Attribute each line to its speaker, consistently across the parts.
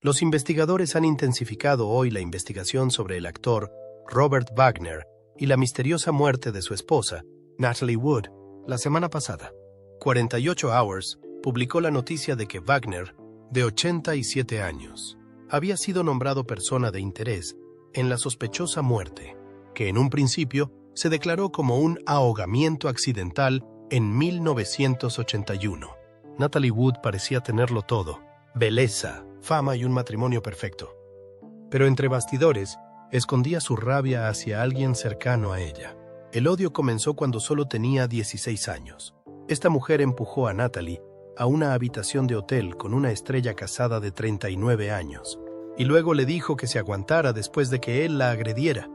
Speaker 1: Los investigadores han intensificado hoy la investigación sobre el actor Robert Wagner y la misteriosa muerte de su esposa, Natalie Wood, la semana pasada. 48 Hours publicó la noticia de que Wagner, de 87 años, había sido nombrado persona de interés en la sospechosa muerte, que en un principio se declaró como un ahogamiento accidental en 1981. Natalie Wood parecía tenerlo todo: belleza, fama y un matrimonio perfecto. Pero entre bastidores, escondía su rabia hacia alguien cercano a ella. El odio comenzó cuando solo tenía 16 años. Esta mujer empujó a Natalie a una habitación de hotel con una estrella casada de 39 años, y luego le dijo que se aguantara después de que él la agrediera.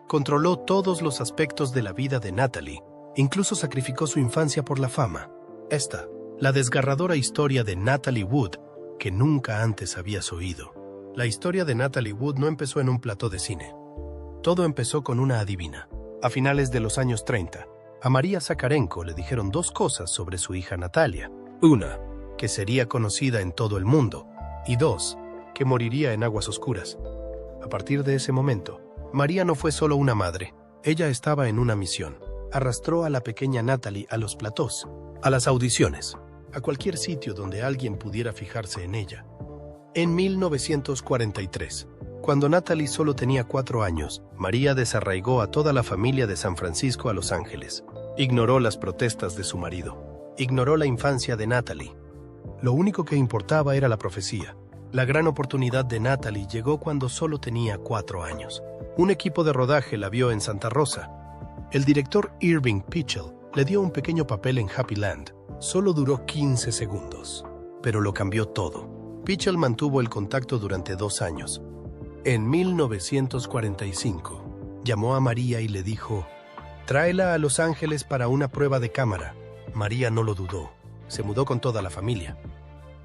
Speaker 1: Controló todos los aspectos de la vida de Natalie, incluso sacrificó su infancia por la fama. Esta, la desgarradora historia de Natalie Wood, que nunca antes habías oído. La historia de Natalie Wood no empezó en un plató de cine. Todo empezó con una adivina. A finales de los años 30, a María Sakarenko le dijeron dos cosas sobre su hija Natalia. Una, que sería conocida en todo el mundo, y dos, que moriría en aguas oscuras. A partir de ese momento, María no fue solo una madre. Ella estaba en una misión. Arrastró a la pequeña Natalie a los platós, a las audiciones, a cualquier sitio donde alguien pudiera fijarse en ella. En 1943, cuando Natalie solo tenía 4 años, María desarraigó a toda la familia de San Francisco a Los Ángeles. Ignoró las protestas de su marido. Ignoró la infancia de Natalie. Lo único que importaba era la profecía. La gran oportunidad de Natalie llegó cuando solo tenía 4 años. Un equipo de rodaje la vio en Santa Rosa. El director Irving Pichel le dio un pequeño papel en Happy Land. Solo duró 15 segundos, pero lo cambió todo. Pichel mantuvo el contacto durante 2 años. En 1945, llamó a María y le dijo: «Tráela a Los Ángeles para una prueba de cámara». María no lo dudó. Se mudó con toda la familia.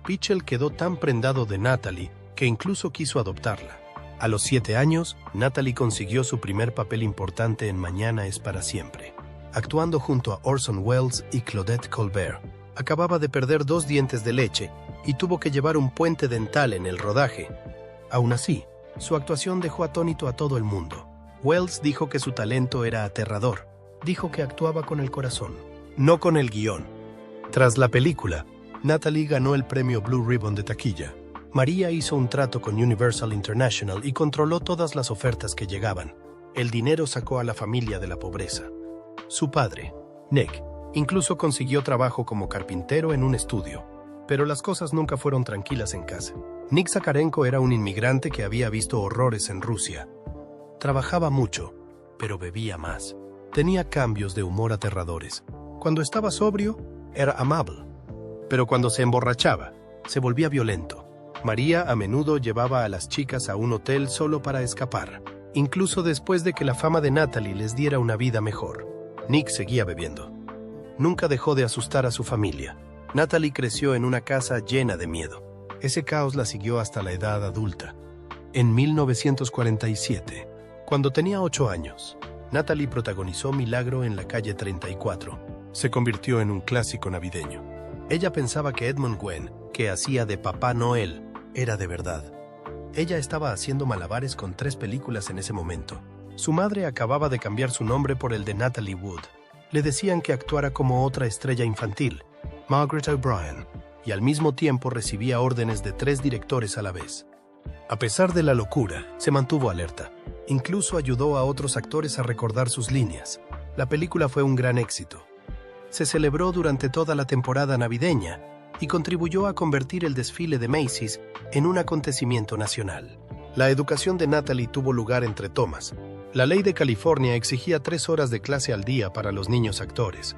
Speaker 1: Pichel quedó tan prendado de Natalie que incluso quiso adoptarla. A los 7 años, Natalie consiguió su primer papel importante en Mañana es para siempre, actuando junto a Orson Welles y Claudette Colbert. Acababa de perder 2 dientes de leche y tuvo que llevar un puente dental en el rodaje. Aún así, su actuación dejó atónito a todo el mundo. Welles dijo que su talento era aterrador. Dijo que actuaba con el corazón, no con el guión. Tras la película, Natalie ganó el premio Blue Ribbon de taquilla. María hizo un trato con Universal International y controló todas las ofertas que llegaban. El dinero sacó a la familia de la pobreza. Su padre, Nick, incluso consiguió trabajo como carpintero en un estudio. Pero las cosas nunca fueron tranquilas en casa. Nick Sakarenko era un inmigrante que había visto horrores en Rusia. Trabajaba mucho, pero bebía más. Tenía cambios de humor aterradores. Cuando estaba sobrio, era amable, pero cuando se emborrachaba, se volvía violento. María a menudo llevaba a las chicas a un hotel solo para escapar, incluso después de que la fama de Natalie les diera una vida mejor. Nick seguía bebiendo. Nunca dejó de asustar a su familia. Natalie creció en una casa llena de miedo. Ese caos la siguió hasta la edad adulta. En 1947, cuando tenía 8 años, Natalie protagonizó Milagro en la calle 34. Se convirtió en un clásico navideño. Ella pensaba que Edmund Gwenn, que hacía de Papá Noel, era de verdad. Ella estaba haciendo malabares con 3 películas en ese momento. Su madre acababa de cambiar su nombre por el de Natalie Wood. Le decían que actuara como otra estrella infantil, Margaret O'Brien, y al mismo tiempo recibía órdenes de 3 directores a la vez. A pesar de la locura, se mantuvo alerta. Incluso ayudó a otros actores a recordar sus líneas. La película fue un gran éxito. Se celebró durante toda la temporada navideña y contribuyó a convertir el desfile de Macy's en un acontecimiento nacional. La educación de Natalie tuvo lugar entre tomas. La ley de California exigía 3 horas de clase al día para los niños actores.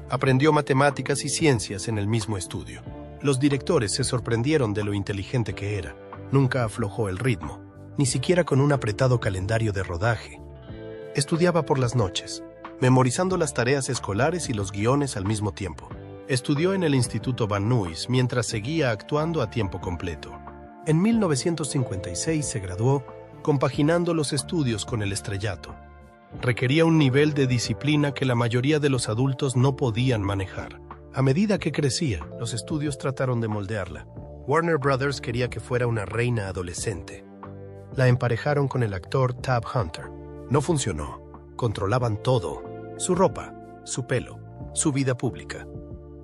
Speaker 1: Aprendió matemáticas y ciencias en el mismo estudio. Los directores se sorprendieron de lo inteligente que era. Nunca aflojó el ritmo, ni siquiera con un apretado calendario de rodaje. Estudiaba por las noches, memorizando las tareas escolares y los guiones al mismo tiempo. Estudió en el Instituto Van Nuys mientras seguía actuando a tiempo completo. En 1956 se graduó, compaginando los estudios con el estrellato. Requería un nivel de disciplina que la mayoría de los adultos no podían manejar. A medida que crecía, los estudios trataron de moldearla. Warner Brothers quería que fuera una reina adolescente. La emparejaron con el actor Tab Hunter. No funcionó. Controlaban todo: su ropa, su pelo, su vida pública.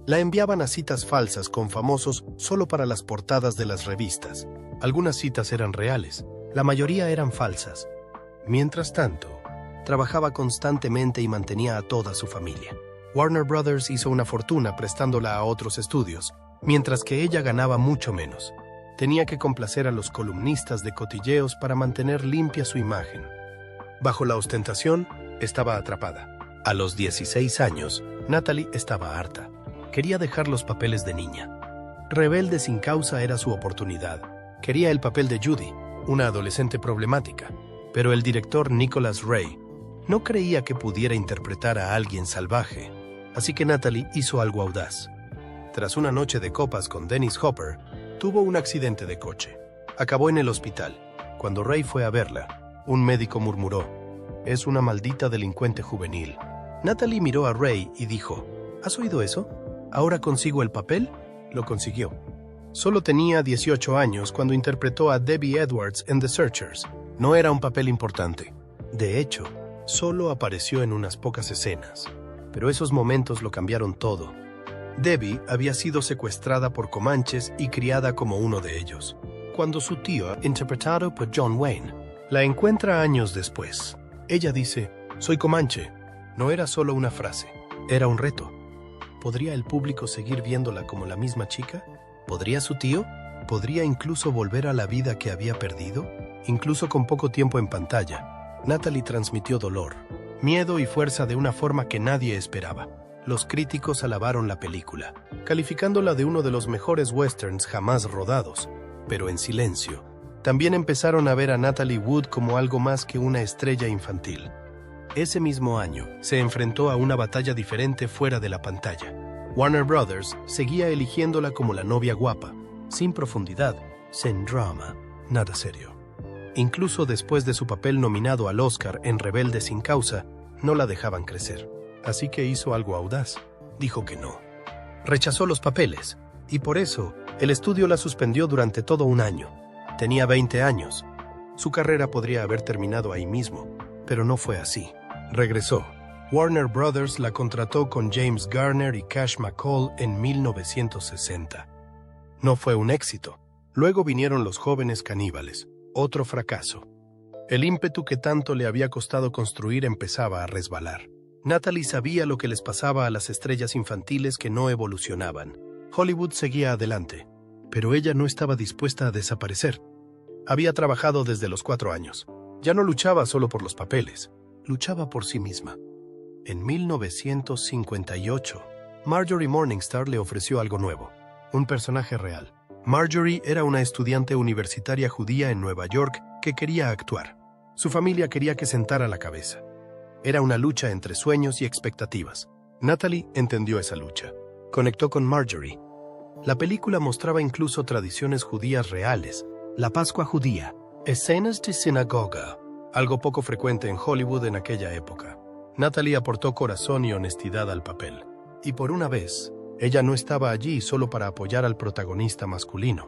Speaker 1: La enviaban a citas falsas con famosos solo para las portadas de las revistas. Algunas citas eran reales, la mayoría eran falsas. Mientras tanto, trabajaba constantemente y mantenía a toda su familia. Warner Brothers hizo una fortuna prestándola a otros estudios, mientras que ella ganaba mucho menos. Tenía que complacer a los columnistas de cotilleos para mantener limpia su imagen. Bajo la ostentación, estaba atrapada. A los 16 años, Natalie estaba harta. Quería dejar los papeles de niña. Rebelde sin causa era su oportunidad. Quería el papel de Judy, una adolescente problemática. Pero el director Nicholas Ray no creía que pudiera interpretar a alguien salvaje. Así que Natalie hizo algo audaz. Tras una noche de copas con Dennis Hopper, tuvo un accidente de coche. Acabó en el hospital. Cuando Ray fue a verla, un médico murmuró: «Es una maldita delincuente juvenil». Natalie miró a Ray y dijo: «¿Has oído eso? ¿Ahora consigo el papel?». Lo consiguió. Solo tenía 18 años cuando interpretó a Debbie Edwards en The Searchers. No era un papel importante. De hecho, solo apareció en unas pocas escenas. Pero esos momentos lo cambiaron todo. Debbie había sido secuestrada por comanches y criada como uno de ellos. Cuando su tío, interpretado por John Wayne, la encuentra años después, ella dice: «Soy comanche». No era solo una frase, era un reto. ¿Podría el público seguir viéndola como la misma chica? ¿Podría su tío? ¿Podría incluso volver a la vida que había perdido? Incluso con poco tiempo en pantalla, Natalie transmitió dolor, miedo y fuerza de una forma que nadie esperaba. Los críticos alabaron la película, calificándola de uno de los mejores westerns jamás rodados, pero en silencio. También empezaron a ver a Natalie Wood como algo más que una estrella infantil. Ese mismo año, se enfrentó a una batalla diferente fuera de la pantalla. Warner Brothers seguía eligiéndola como la novia guapa, sin profundidad, sin drama, nada serio. Incluso después de su papel nominado al Oscar en Rebelde sin causa, no la dejaban crecer. Así que hizo algo audaz. Dijo que no. Rechazó los papeles, y por eso el estudio la suspendió durante todo un año. Tenía 20 años. Su carrera podría haber terminado ahí mismo, pero no fue así. Regresó. Warner Brothers la contrató con James Garner y Cash McCall en 1960. No fue un éxito. Luego vinieron Los jóvenes caníbales, otro fracaso. El ímpetu que tanto le había costado construir empezaba a resbalar. Natalie sabía lo que les pasaba a las estrellas infantiles que no evolucionaban. Hollywood seguía adelante, pero ella no estaba dispuesta a desaparecer. Había trabajado desde los 4 años. Ya no luchaba solo por los papeles, luchaba por sí misma. En 1958, Marjorie Morningstar le ofreció algo nuevo, un personaje real. Marjorie era una estudiante universitaria judía en Nueva York que quería actuar. Su familia quería que sentara la cabeza. Era una lucha entre sueños y expectativas. Natalie entendió esa lucha. Conectó con Marjorie. La película mostraba incluso tradiciones judías reales, la Pascua judía, escenas de sinagoga, algo poco frecuente en Hollywood en aquella época. Natalie aportó corazón y honestidad al papel. Y por una vez, ella no estaba allí solo para apoyar al protagonista masculino.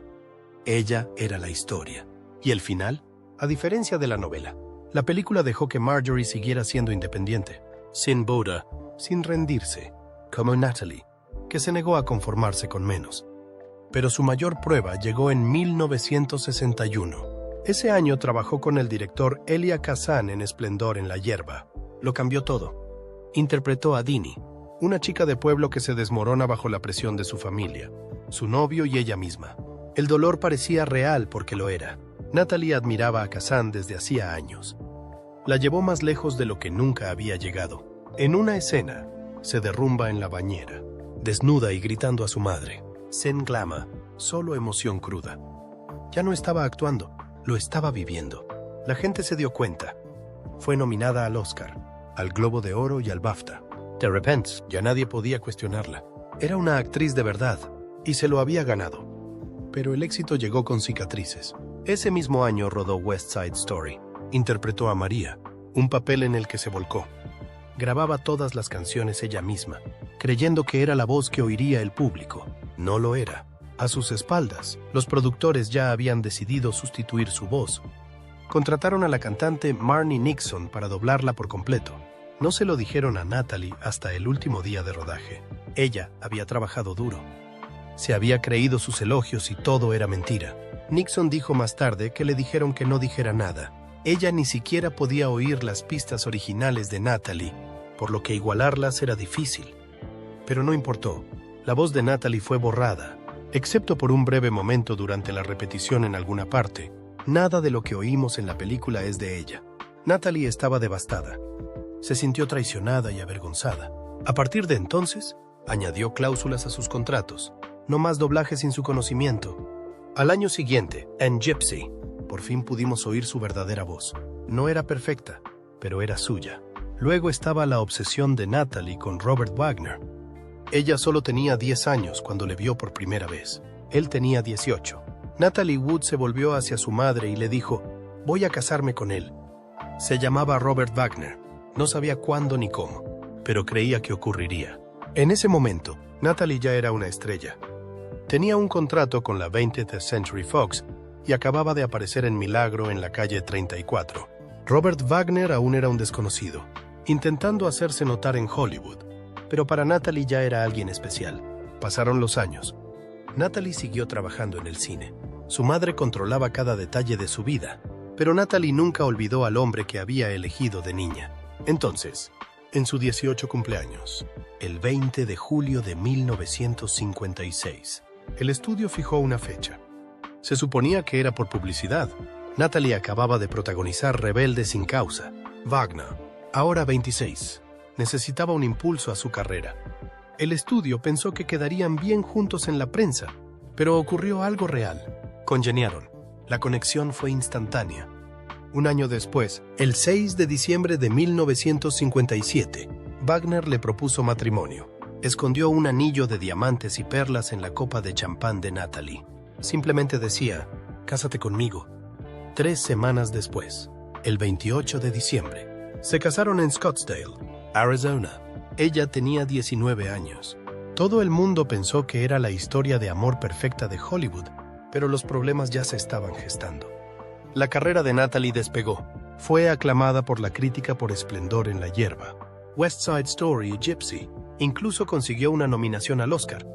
Speaker 1: Ella era la historia. ¿Y el final? A diferencia de la novela, la película dejó que Marjorie siguiera siendo independiente, sin boda, sin rendirse, como Natalie, que se negó a conformarse con menos. Pero su mayor prueba llegó en 1961. Ese año trabajó con el director Elia Kazan en Esplendor en la hierba. Lo cambió todo. Interpretó a Dini, una chica de pueblo que se desmorona bajo la presión de su familia, su novio y ella misma. El dolor parecía real porque lo era. Natalie admiraba a Kazan desde hacía años. La llevó más lejos de lo que nunca había llegado. En una escena, se derrumba en la bañera, desnuda y gritando a su madre. Sin glama, solo emoción cruda. Ya no estaba actuando, lo estaba viviendo. La gente se dio cuenta. Fue nominada al Oscar, al Globo de Oro y al BAFTA. De repente, ya nadie podía cuestionarla. Era una actriz de verdad, y se lo había ganado. Pero el éxito llegó con cicatrices. Ese mismo año rodó West Side Story. Interpretó a María, un papel en el que se volcó. Grababa todas las canciones ella misma, creyendo que era la voz que oiría el público. No lo era. A sus espaldas, los productores ya habían decidido sustituir su voz. Contrataron a la cantante Marni Nixon para doblarla por completo. No se lo dijeron a Natalie hasta el último día de rodaje. Ella había trabajado duro. Se había creído sus elogios y todo era mentira. Nixon dijo más tarde que le dijeron que no dijera nada. Ella ni siquiera podía oír las pistas originales de Natalie, por lo que igualarlas era difícil. Pero no importó. La voz de Natalie fue borrada, excepto por un breve momento durante la repetición en alguna parte. Nada de lo que oímos en la película es de ella. Natalie estaba devastada. Se sintió traicionada y avergonzada. A partir de entonces, añadió cláusulas a sus contratos. No más doblaje sin su conocimiento. Al año siguiente, en Gypsy, por fin pudimos oír su verdadera voz. No era perfecta, pero era suya. Luego estaba la obsesión de Natalie con Robert Wagner. Ella solo tenía 10 años cuando le vio por primera vez. Él tenía 18. Natalie Wood se volvió hacia su madre y le dijo: «Voy a casarme con él». Se llamaba Robert Wagner. No sabía cuándo ni cómo, pero creía que ocurriría. En ese momento, Natalie ya era una estrella. Tenía un contrato con la 20th Century Fox y acababa de aparecer en Milagro en la calle 34. Robert Wagner aún era un desconocido, intentando hacerse notar en Hollywood, pero para Natalie ya era alguien especial. Pasaron los años. Natalie siguió trabajando en el cine. Su madre controlaba cada detalle de su vida, pero Natalie nunca olvidó al hombre que había elegido de niña. Entonces, en su 18 cumpleaños, el 20 de julio de 1956, el estudio fijó una fecha. Se suponía que era por publicidad. Natalie acababa de protagonizar Rebelde sin causa. Wagner, ahora 26, necesitaba un impulso a su carrera. El estudio pensó que quedarían bien juntos en la prensa, pero ocurrió algo real. Congeniaron. La conexión fue instantánea. Un año después, el 6 de diciembre de 1957, Wagner le propuso matrimonio. Escondió un anillo de diamantes y perlas en la copa de champán de Natalie. Simplemente decía: «Cásate conmigo». 3 semanas después, el 28 de diciembre, se casaron en Scottsdale, Arizona. Ella tenía 19 años. Todo el mundo pensó que era la historia de amor perfecta de Hollywood, pero los problemas ya se estaban gestando. La carrera de Natalie despegó. Fue aclamada por la crítica por Esplendor en la hierba, West Side Story y Gypsy. Incluso consiguió una nominación al Oscar.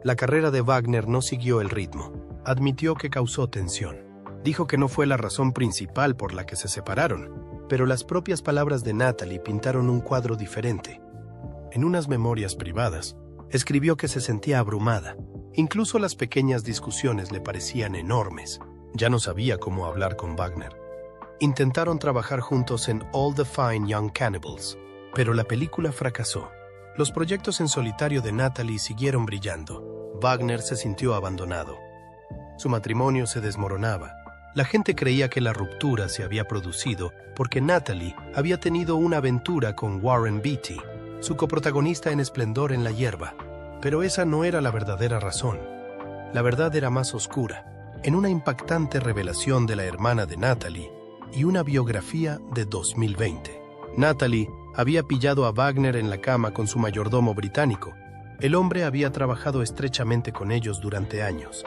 Speaker 1: La carrera de Wagner no siguió el ritmo. Admitió que causó tensión. Dijo que no fue la razón principal por la que se separaron, pero las propias palabras de Natalie pintaron un cuadro diferente. En unas memorias privadas, escribió que se sentía abrumada. Incluso las pequeñas discusiones le parecían enormes. Ya no sabía cómo hablar con Wagner. Intentaron trabajar juntos en All the Fine Young Cannibals, pero la película fracasó. Los proyectos en solitario de Natalie siguieron brillando. Wagner se sintió abandonado. Su matrimonio se desmoronaba. La gente creía que la ruptura se había producido porque Natalie había tenido una aventura con Warren Beatty, su coprotagonista en Esplendor en la hierba. Pero esa no era la verdadera razón. La verdad era más oscura, en una impactante revelación de la hermana de Natalie y una biografía de 2020. Natalie había pillado a Wagner en la cama con su mayordomo británico. El hombre había trabajado estrechamente con ellos durante años.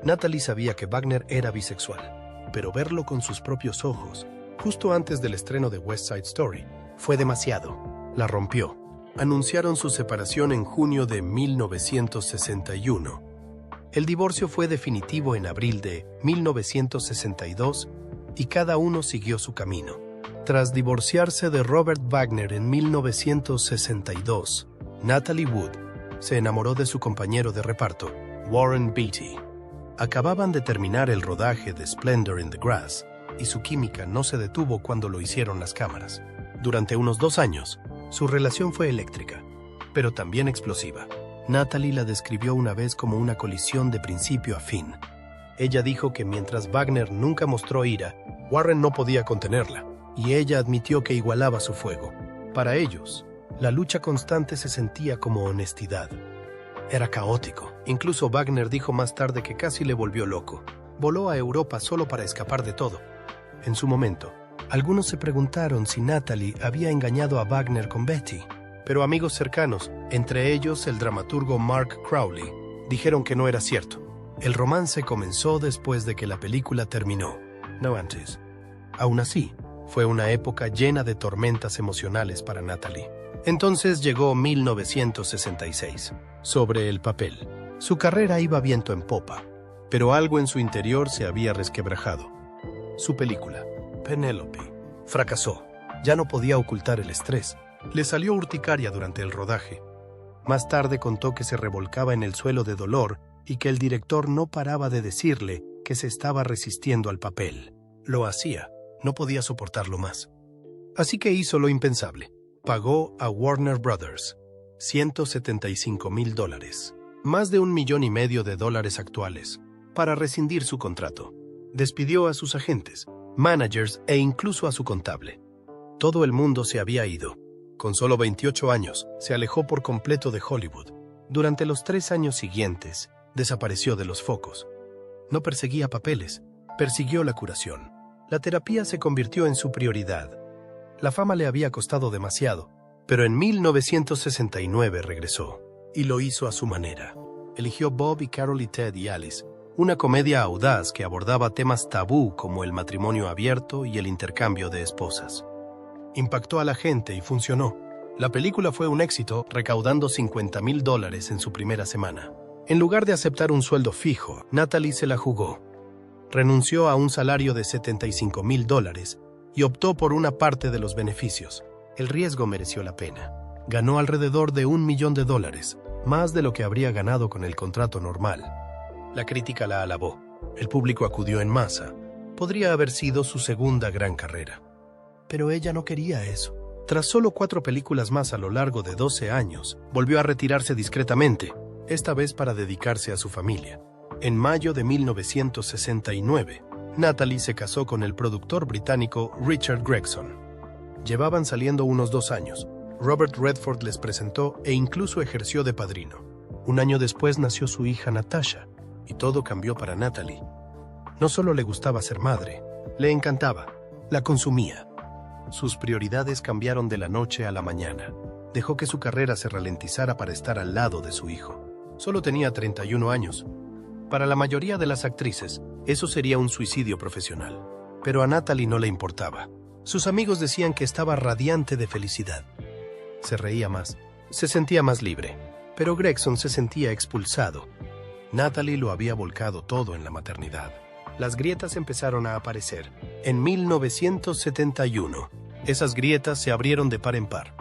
Speaker 1: Natalie sabía que Wagner era bisexual, pero verlo con sus propios ojos, justo antes del estreno de West Side Story, fue demasiado. La rompió. Anunciaron su separación en junio de 1961. El divorcio fue definitivo en abril de 1962 y cada uno siguió su camino. Tras divorciarse de Robert Wagner en 1962, Natalie Wood se enamoró de su compañero de reparto, Warren Beatty. Acababan de terminar el rodaje de Splendor in the Grass y su química no se detuvo cuando lo hicieron las cámaras. Durante unos 2 años, su relación fue eléctrica, pero también explosiva. Natalie la describió una vez como una colisión de principio a fin. Ella dijo que mientras Wagner nunca mostró ira, Warren no podía contenerla, y ella admitió que igualaba su fuego. Para ellos, la lucha constante se sentía como honestidad. Era caótico. Incluso Wagner dijo más tarde que casi le volvió loco. Voló a Europa solo para escapar de todo. En su momento, algunos se preguntaron si Natalie había engañado a Wagner con Betty, pero amigos cercanos, entre ellos el dramaturgo Mark Crowley, dijeron que no era cierto. El romance comenzó después de que la película terminó, no antes. Aún así, fue una época llena de tormentas emocionales para Natalie. Entonces llegó 1966. Sobre el papel, su carrera iba viento en popa, pero algo en su interior se había resquebrajado. Su película, Penélope, fracasó. Ya no podía ocultar el estrés. Le salió urticaria durante el rodaje. Más tarde contó que se revolcaba en el suelo de dolor y que el director no paraba de decirle que se estaba resistiendo al papel. Lo hacía, no podía soportarlo más. Así que hizo lo impensable. Pagó a Warner Brothers $175,000, más de $1,500,000 actuales, para rescindir su contrato. Despidió a sus agentes, managers e incluso a su contable. Todo el mundo se había ido. Con solo 28 años, se alejó por completo de Hollywood. Durante los 3 años siguientes, desapareció de los focos. No perseguía papeles, persiguió la curación. La terapia se convirtió en su prioridad. La fama le había costado demasiado, pero en 1969 regresó, y lo hizo a su manera. Eligió Bob y Carol y Ted y Alice, una comedia audaz que abordaba temas tabú como el matrimonio abierto y el intercambio de esposas. Impactó a la gente y funcionó. La película fue un éxito, recaudando $50,000 en su primera semana. En lugar de aceptar un sueldo fijo, Natalie se la jugó. Renunció a un salario de $75,000 y optó por una parte de los beneficios. El riesgo mereció la pena. Ganó alrededor de $1,000,000, más de lo que habría ganado con el contrato normal. La crítica la alabó. El público acudió en masa. Podría haber sido su segunda gran carrera. Pero ella no quería eso. Tras solo 4 películas más a lo largo de 12 años, volvió a retirarse discretamente, esta vez para dedicarse a su familia. En mayo de 1969, Natalie se casó con el productor británico Richard Gregson. Llevaban saliendo unos 2 años. Robert Redford les presentó e incluso ejerció de padrino. Un año después nació su hija Natasha, y todo cambió para Natalie. No solo le gustaba ser madre, le encantaba, la consumía. Sus prioridades cambiaron de la noche a la mañana. Dejó que su carrera se ralentizara para estar al lado de su hijo. Solo tenía 31 años. Para la mayoría de las actrices, eso sería un suicidio profesional. Pero a Natalie no le importaba. Sus amigos decían que estaba radiante de felicidad. Se reía más, se sentía más libre. Pero Gregson se sentía expulsado. Natalie lo había volcado todo en la maternidad. Las grietas empezaron a aparecer. En 1971, esas grietas se abrieron de par en par.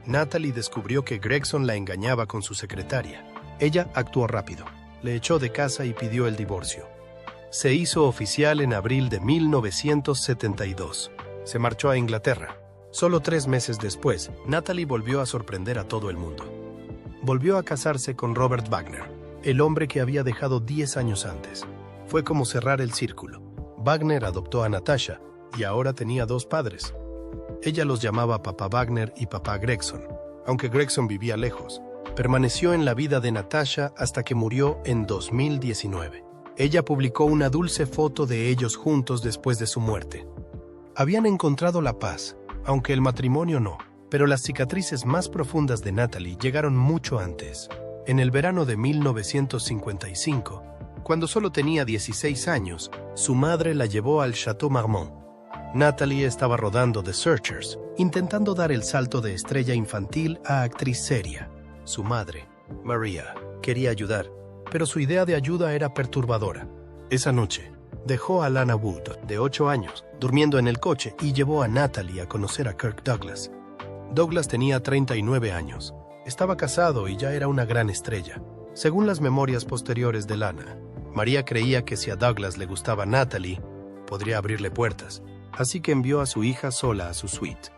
Speaker 1: Natalie descubrió que Gregson la engañaba con su secretaria. Ella actuó rápido, le echó de casa y pidió el divorcio. Se hizo oficial en abril de 1972. Se marchó a Inglaterra. Solo 3 meses después, Natalie volvió a sorprender a todo el mundo. Volvió a casarse con Robert Wagner, el hombre que había dejado 10 años antes. Fue como cerrar el círculo. Wagner adoptó a Natasha y ahora tenía 2 padres. Ella los llamaba Papá Wagner y Papá Gregson, aunque Gregson vivía lejos. Permaneció en la vida de Natasha hasta que murió en 2019. Ella publicó una dulce foto de ellos juntos después de su muerte. Habían encontrado la paz, aunque el matrimonio no, pero las cicatrices más profundas de Natalie llegaron mucho antes. En el verano de 1955, cuando solo tenía 16 años, su madre la llevó al Chateau Marmont. Natalie estaba rodando The Searchers, intentando dar el salto de estrella infantil a actriz seria. Su madre, Maria, quería ayudar, pero su idea de ayuda era perturbadora. Esa noche, dejó a Lana Wood, de 8 años, durmiendo en el coche y llevó a Natalie a conocer a Kirk Douglas. Douglas tenía 39 años. Estaba casado y ya era una gran estrella. Según las memorias posteriores de Lana, María creía que si a Douglas le gustaba Natalie, podría abrirle puertas, así que envió a su hija sola a su suite.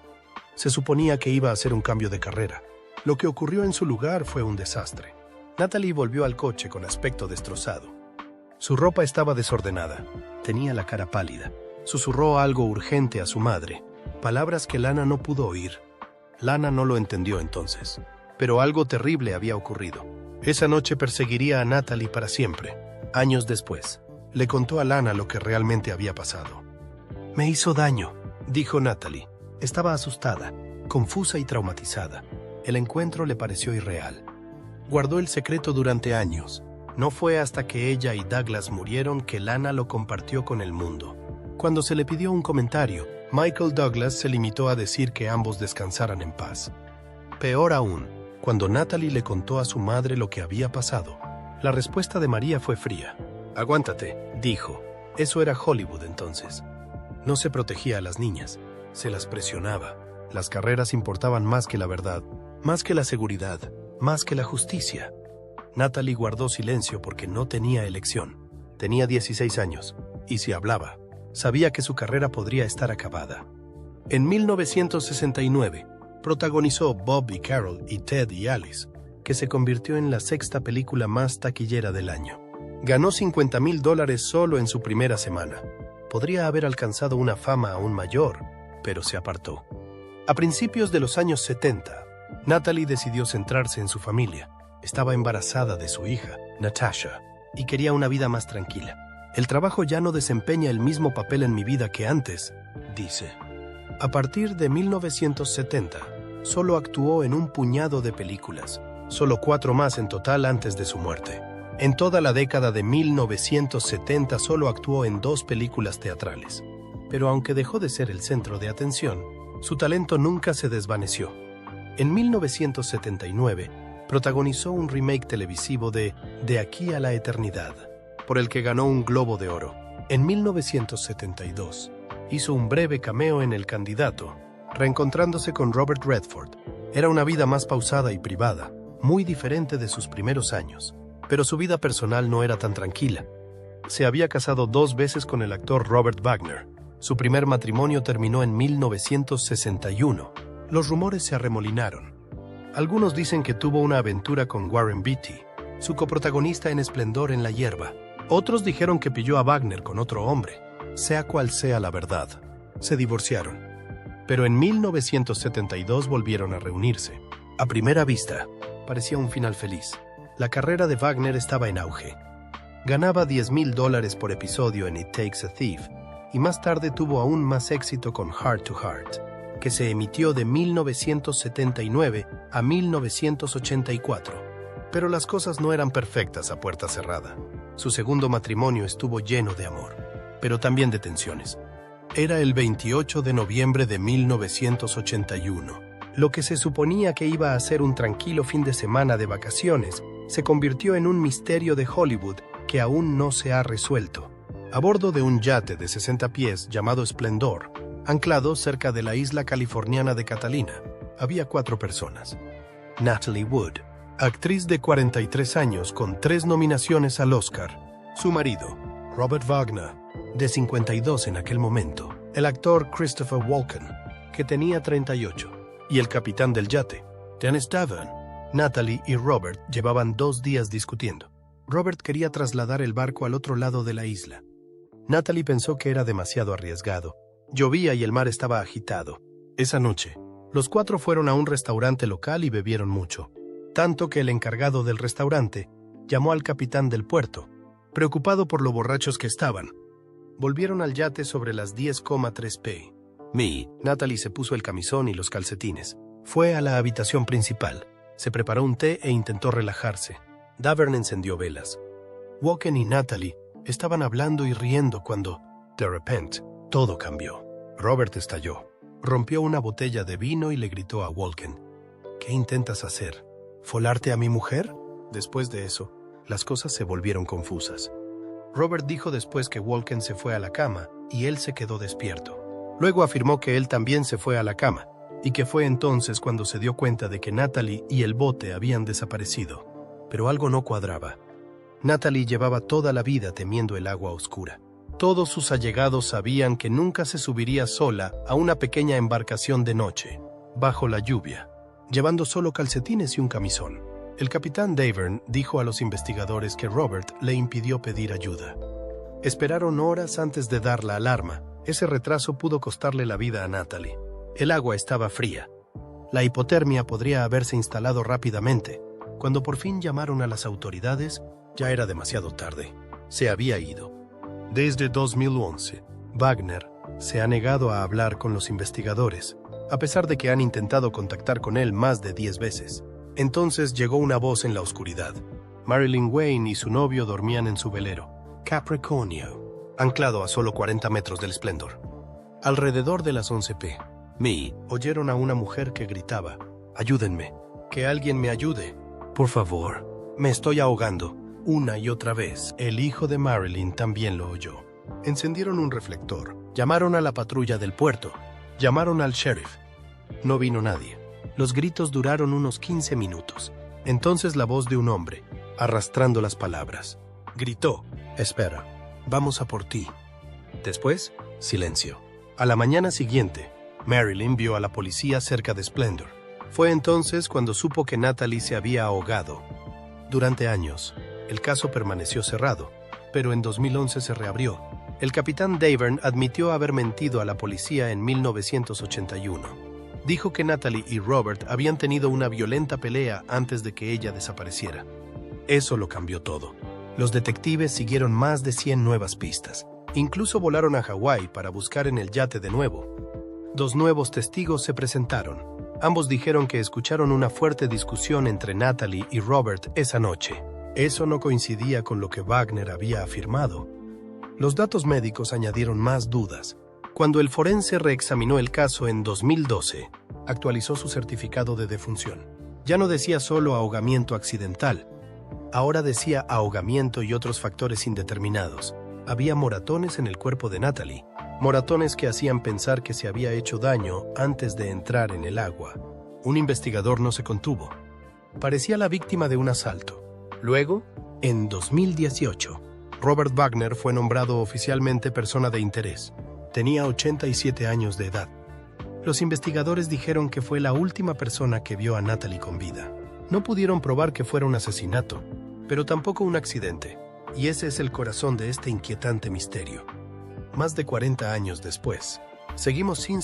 Speaker 1: Se suponía que iba a hacer un cambio de carrera. Lo que ocurrió en su lugar fue un desastre. Natalie volvió al coche con aspecto destrozado. Su ropa estaba desordenada, tenía la cara pálida. Susurró algo urgente a su madre, palabras que Lana no pudo oír. Lana no lo entendió entonces, pero algo terrible había ocurrido. Esa noche perseguiría a Natalie para siempre. Años después, le contó a Lana lo que realmente había pasado. «Me hizo daño», dijo Natalie. Estaba asustada, confusa y traumatizada. El encuentro le pareció irreal. Guardó el secreto durante años. No fue hasta que ella y Douglas murieron que Lana lo compartió con el mundo. Cuando se le pidió un comentario, Michael Douglas se limitó a decir que ambos descansaran en paz. Peor aún, cuando Natalie le contó a su madre lo que había pasado, la respuesta de María fue fría. «Aguántate», dijo. Eso era Hollywood entonces. No se protegía a las niñas, se las presionaba. Las carreras importaban más que la verdad, más que la seguridad, más que la justicia. Natalie guardó silencio porque no tenía elección. Tenía 16 años, y si hablaba, sabía que su carrera podría estar acabada. En 1969, protagonizó Bob y Carol y Ted y Alice, que se convirtió en la sexta película más taquillera del año. Ganó $50,000 solo en su primera semana. Podría haber alcanzado una fama aún mayor, pero se apartó. A principios de los años 70, Natalie decidió centrarse en su familia. Estaba embarazada de su hija, Natasha, y quería una vida más tranquila. «El trabajo ya no desempeña el mismo papel en mi vida que antes», dice. A partir de 1970, solo actuó en un puñado de películas, solo 4 más en total antes de su muerte. En toda la década de 1970 solo actuó en 2 películas teatrales. Pero aunque dejó de ser el centro de atención, su talento nunca se desvaneció. En 1979, protagonizó un remake televisivo de De aquí a la eternidad, por el que ganó un Globo de Oro. En 1972, hizo un breve cameo en El candidato, reencontrándose con Robert Redford. Era una vida más pausada y privada, muy diferente de sus primeros años. Pero su vida personal no era tan tranquila. Se había casado 2 veces con el actor Robert Wagner. Su primer matrimonio terminó en 1961. Los rumores se arremolinaron. Algunos dicen que tuvo una aventura con Warren Beatty, su coprotagonista en Esplendor en la hierba. Otros dijeron que pilló a Wagner con otro hombre. Sea cual sea la verdad, se divorciaron. Pero en 1972 volvieron a reunirse. A primera vista, parecía un final feliz. La carrera de Wagner estaba en auge. Ganaba $10,000 por episodio en It Takes a Thief, y más tarde tuvo aún más éxito con Heart to Heart, que se emitió de 1979 a 1984. Pero las cosas no eran perfectas a puerta cerrada. Su segundo matrimonio estuvo lleno de amor, pero también de tensiones. Era el 28 de noviembre de 1981. Lo que se suponía que iba a ser un tranquilo fin de semana de vacaciones se convirtió en un misterio de Hollywood que aún no se ha resuelto. A bordo de un yate de 60 pies llamado Esplendor, anclado cerca de la isla californiana de Catalina, había 4 personas. Natalie Wood, actriz de 43 años con 3 nominaciones al Oscar. Su marido, Robert Wagner, de 52 en aquel momento. El actor Christopher Walken, que tenía 38. Y el capitán del yate, Dennis Davern. Natalie y Robert llevaban 2 días discutiendo. Robert quería trasladar el barco al otro lado de la isla. Natalie pensó que era demasiado arriesgado. Llovía y el mar estaba agitado. Esa noche, los 4 fueron a un restaurante local y bebieron mucho. Tanto que el encargado del restaurante llamó al capitán del puerto, preocupado por lo borrachos que estaban. Volvieron al yate sobre las 10:03 p.m. Natalie se puso el camisón y los calcetines. Fue a la habitación principal. Se preparó un té e intentó relajarse. Davern encendió velas. Walken y Natalie estaban hablando y riendo cuando, de repente, todo cambió. Robert estalló. Rompió una botella de vino y le gritó a Walken: «¿Qué intentas hacer? ¿Folarte a mi mujer?». Después de eso, las cosas se volvieron confusas. Robert dijo después que Walken se fue a la cama y él se quedó despierto. Luego afirmó que él también se fue a la cama y que fue entonces cuando se dio cuenta de que Natalie y el bote habían desaparecido. Pero algo no cuadraba. Natalie llevaba toda la vida temiendo el agua oscura. Todos sus allegados sabían que nunca se subiría sola a una pequeña embarcación de noche, bajo la lluvia, llevando solo calcetines y un camisón. El capitán Davern dijo a los investigadores que Robert le impidió pedir ayuda. Esperaron horas antes de dar la alarma. Ese retraso pudo costarle la vida a Natalie. El agua estaba fría. La hipotermia podría haberse instalado rápidamente. Cuando por fin llamaron a las autoridades, ya era demasiado tarde. Se había ido. Desde 2011, Wagner se ha negado a hablar con los investigadores, a pesar de que han intentado contactar con él más de 10 veces. Entonces llegó una voz en la oscuridad. Marilyn Wayne y su novio dormían en su velero, Capricornio, anclado a solo 40 metros del Splendor. Alrededor de las 11 p.m. oyeron a una mujer que gritaba: «Ayúdenme, que alguien me ayude, por favor, me estoy ahogando». Una y otra vez, el hijo de Marilyn también lo oyó. Encendieron un reflector, llamaron a la patrulla del puerto, llamaron al sheriff. No vino nadie. Los gritos duraron unos 15 minutos. Entonces la voz de un hombre, arrastrando las palabras, gritó: «Espera, vamos a por ti». Después, silencio. A la mañana siguiente, Marilyn vio a la policía cerca de Splendor. Fue entonces cuando supo que Natalie se había ahogado. Durante años, el caso permaneció cerrado, pero en 2011 se reabrió. El capitán Davern admitió haber mentido a la policía en 1981. Dijo que Natalie y Robert habían tenido una violenta pelea antes de que ella desapareciera. Eso lo cambió todo. Los detectives siguieron más de 100 nuevas pistas. Incluso volaron a Hawái para buscar en el yate de nuevo. 2 nuevos testigos se presentaron. Ambos dijeron que escucharon una fuerte discusión entre Natalie y Robert esa noche. Eso no coincidía con lo que Wagner había afirmado. Los datos médicos añadieron más dudas. Cuando el forense reexaminó el caso en 2012, actualizó su certificado de defunción. Ya no decía solo ahogamiento accidental. Ahora decía ahogamiento y otros factores indeterminados. Había moratones en el cuerpo de Natalie, moratones que hacían pensar que se había hecho daño antes de entrar en el agua. Un investigador no se contuvo. Parecía la víctima de un asalto. Luego, en 2018, Robert Wagner fue nombrado oficialmente persona de interés. Tenía 87 años de edad. Los investigadores dijeron que fue la última persona que vio a Natalie con vida. No pudieron probar que fuera un asesinato, pero tampoco un accidente. Y ese es el corazón de este inquietante misterio. Más de 40 años después, seguimos sin